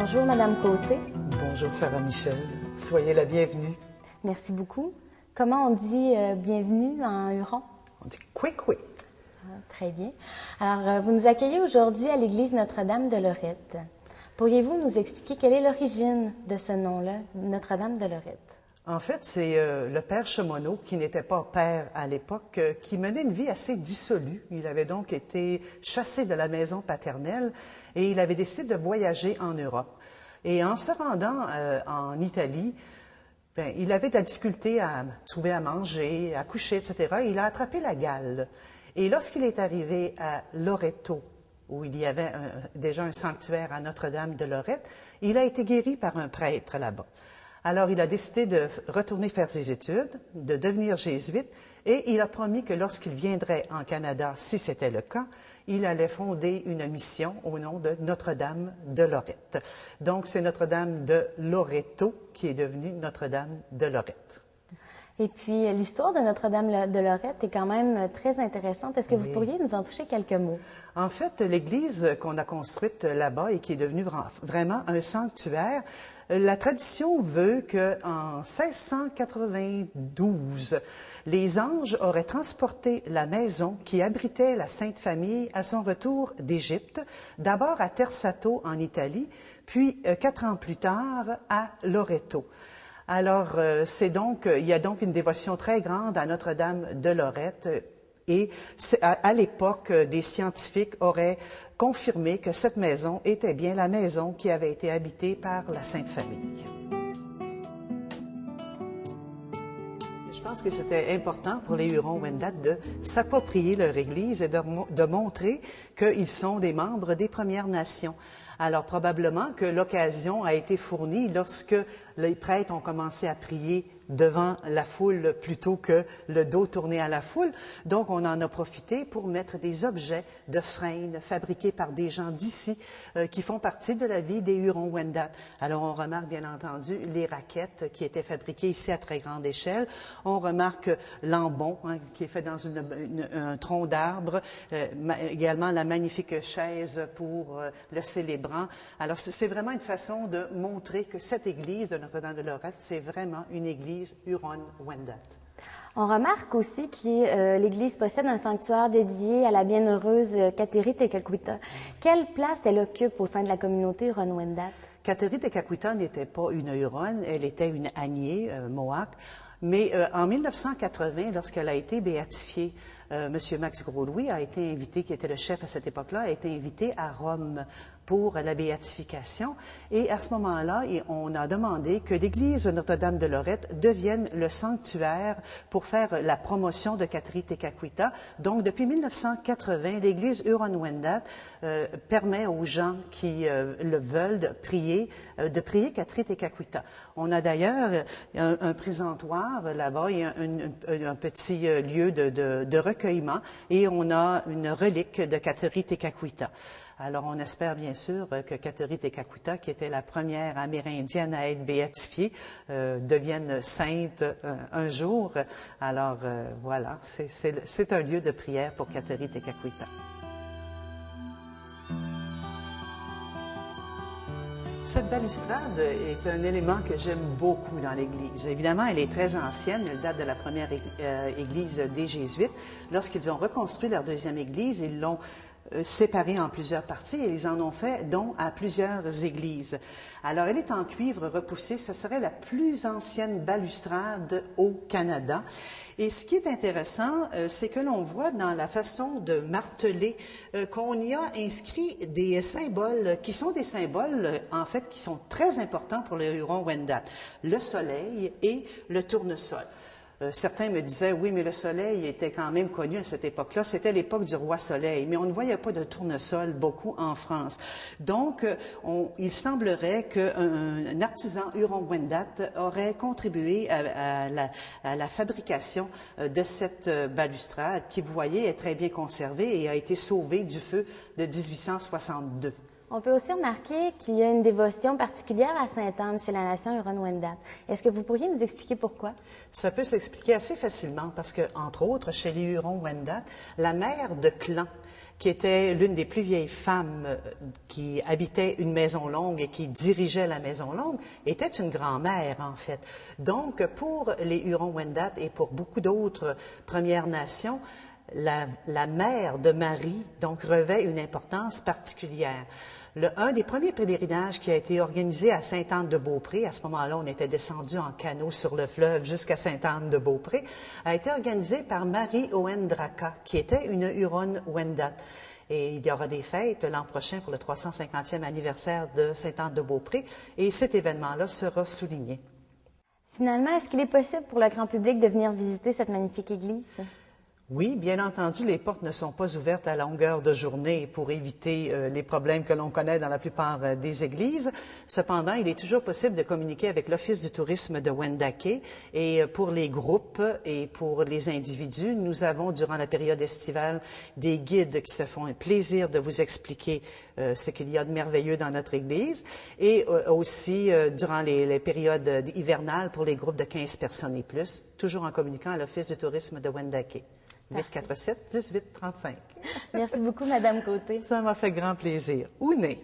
Bonjour, Madame Côté. Bonjour, Sarah Michel. Soyez la bienvenue. Merci beaucoup. Comment on dit bienvenue en huron? On dit quick. Très bien. Alors, vous nous accueillez aujourd'hui à l'église Notre-Dame de Lorette. Pourriez-vous nous expliquer quelle est l'origine de ce nom-là, Notre-Dame de Lorette? En fait, c'est le père Chemonneau, qui n'était pas père à l'époque, qui menait une vie assez dissolue. Il avait donc été chassé de la maison paternelle et il avait décidé de voyager en Europe. Et en se rendant en Italie, il avait de la difficulté à trouver à manger, à coucher, etc. Il a attrapé la gale. Et lorsqu'il est arrivé à Loreto, où il y avait déjà un sanctuaire à Notre-Dame de Lorette, il a été guéri par un prêtre là-bas. Alors, il a décidé de retourner faire ses études, de devenir jésuite, et il a promis que lorsqu'il viendrait en Canada, si c'était le cas, il allait fonder une mission au nom de Notre-Dame de Lorette. Donc, c'est Notre-Dame de Loreto qui est devenue Notre-Dame de Lorette. Et puis, l'histoire de Notre-Dame de Lorette est quand même très intéressante. Est-ce que vous pourriez nous en toucher quelques mots? En fait, l'église qu'on a construite là-bas et qui est devenue vraiment un sanctuaire, la tradition veut qu'en 1692, les anges auraient transporté la maison qui abritait la Sainte Famille à son retour d'Égypte, d'abord à Tersato en Italie, puis 4 ans plus tard à Loreto. Alors, il y a donc une dévotion très grande à Notre-Dame de Lorette et à l'époque, des scientifiques auraient confirmé que cette maison était bien la maison qui avait été habitée par la Sainte Famille. Je pense que c'était important pour les Hurons-Wendat de s'approprier leur Église et de montrer qu'ils sont des membres des Premières Nations. Alors, probablement que l'occasion a été fournie lorsque les prêtres ont commencé à prier devant la foule plutôt que le dos tourné à la foule. Donc, on en a profité pour mettre des objets de fresnes fabriqués par des gens d'ici qui font partie de la vie des Hurons-Wendat. Alors, on remarque bien entendu les raquettes qui étaient fabriquées ici à très grande échelle. On remarque l'ambon qui est fait dans un tronc d'arbre. Également, la magnifique chaise pour le célébrant. Alors, c'est vraiment une façon de montrer que cette église de Notre-Dame de Lorette, c'est vraiment une église Huron-Wendat. On remarque aussi que l'Église possède un sanctuaire dédié à la bienheureuse Kateri Tekakwitha. Quelle place elle occupe au sein de la communauté Huron-Wendat? Kateri Tekakwitha n'était pas une Huronne, elle était une Agné, Mohawk. Mais en 1980, lorsqu'elle a été béatifiée, M. Max Gros-Louis a été invité, qui était le chef à cette époque-là, a été invité à Rome pour la béatification. Et à ce moment-là, on a demandé que l'église Notre-Dame de Lorette devienne le sanctuaire pour faire la promotion de Kateri Tekakwitha. Donc, depuis 1980, l'église Huron-Wendat permet aux gens qui le veulent de prier Kateri Tekakwitha. On a d'ailleurs un présentoir là-bas, il y a un petit lieu de recueillement et on a une relique de Kateri Tekakwitha. Alors, on espère bien sûr que Kateri Tekakwitha, qui était la première Amérindienne à être béatifiée, devienne sainte un jour. Alors, voilà, c'est un lieu de prière pour Kateri Tekakwitha. Cette balustrade est un élément que j'aime beaucoup dans l'Église. Évidemment, elle est très ancienne, elle date de la première Église des Jésuites. Lorsqu'ils ont reconstruit leur deuxième Église, ils l'ont séparée en plusieurs parties et ils en ont fait don à plusieurs églises. Alors, elle est en cuivre repoussé, ce serait la plus ancienne balustrade au Canada. Et ce qui est intéressant, c'est que l'on voit dans la façon de marteler qu'on y a inscrit des symboles qui sont des symboles, en fait, qui sont très importants pour les Hurons-Wendat. Le soleil et le tournesol. Certains me disaient, oui, mais le soleil était quand même connu à cette époque-là. C'était l'époque du roi soleil, mais on ne voyait pas de tournesol beaucoup en France. Donc, il semblerait qu'un artisan Huron-Wendat aurait contribué à la fabrication de cette balustrade qui, vous voyez, est très bien conservée et a été sauvée du feu de 1862. On peut aussi remarquer qu'il y a une dévotion particulière à Sainte-Anne chez la nation Huron-Wendat. Est-ce que vous pourriez nous expliquer pourquoi? Ça peut s'expliquer assez facilement parce que, entre autres, chez les Huron-Wendat, la mère de clan, qui était l'une des plus vieilles femmes qui habitait une maison longue et qui dirigeait la maison longue, était une grand-mère, en fait. Donc, pour les Huron-Wendat et pour beaucoup d'autres Premières Nations, la mère de Marie, donc, revêt une importance particulière. Un des premiers pèlerinages qui a été organisé à Sainte-Anne-de-Beaupré, à ce moment-là, on était descendu en canot sur le fleuve jusqu'à Sainte-Anne-de-Beaupré, a été organisé par Marie Owen Draka, qui était une Huron-Wendat. Et il y aura des fêtes l'an prochain pour le 350e anniversaire de Sainte-Anne-de-Beaupré, et cet événement-là sera souligné. Finalement, est-ce qu'il est possible pour le grand public de venir visiter cette magnifique église? Oui, bien entendu, les portes ne sont pas ouvertes à longueur de journée pour éviter les problèmes que l'on connaît dans la plupart des églises. Cependant, il est toujours possible de communiquer avec l'Office du tourisme de Wendake et pour les groupes et pour les individus, nous avons durant la période estivale des guides qui se font un plaisir de vous expliquer ce qu'il y a de merveilleux dans notre église et aussi durant les périodes hivernales pour les groupes de 15 personnes et plus, toujours en communiquant à l'Office du tourisme de Wendake. 847-1835. Merci beaucoup, Madame Côté. Ça m'a fait grand plaisir. Ouné.